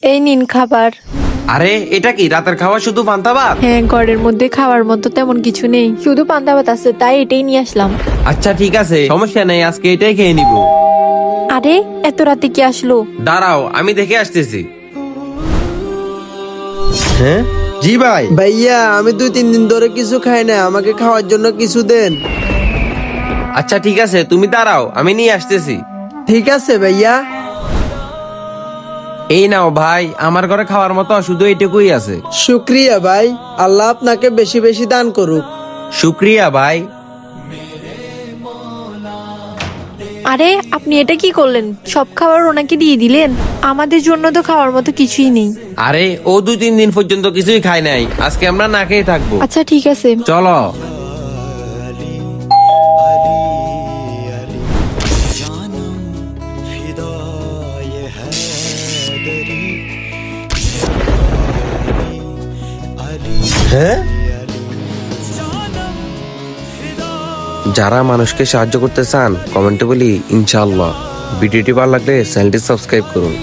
এই নিন খাবার। আরে এটা কি রাতের খাওয়া শুধু পান্তা ভাত? হ্যাঁ, ঘরের মধ্যে খাওয়ার মতো তেমন কিছু নেই, শুধু পান্তা ভাত আছে, তাই এটাই নিয়ে আসলাম। আচ্ছা ঠিক আছে, সমস্যা নেই, আজকে এটাই খেয়ে নিব। আরে এত রাতে কি আসলো? দাঁড়াও আমি দেখে আসতেছি। হ্যাঁ জি ভাই। ভাইয়া আমি 2-3 দিন ধরে কিছু খাই না, আমাকে খাওয়ার জন্য কিছু দেন। আচ্ছা ঠিক আছে, তুমি দাঁড়াও আমি নিয়ে আসতেছি। ঠিক আছে ভাইয়া। এই নাও ভাই, আমার ঘরে খাওয়ার মতো শুধু এইটুকুই আছে। শুক্রিয়া ভাই, আল্লাহ আপনাকে বেশি বেশি দান করুক। শুক্রিয়া ভাই। আরে আপনি এটা কি করলেন? সব খাবার ওনাকে দিয়ে দিলেন? আমাদের জন্য তো খাওয়ার মতো কিছুই নেই। আরে ও 2-3 দিন পর্যন্ত কিছুই খায় নাই, আজকে আমরা না খেয়ে থাকবো। আচ্ছা ঠিক আছে। চলো। হ্যাঁ যারা মানুষকে সাহায্য করতে চান কমেন্টে বলি ইনশাআল্লাহ। ভিডিওটি ভালো লাগলে চ্যানেলটি সাবস্ক্রাইব করুন।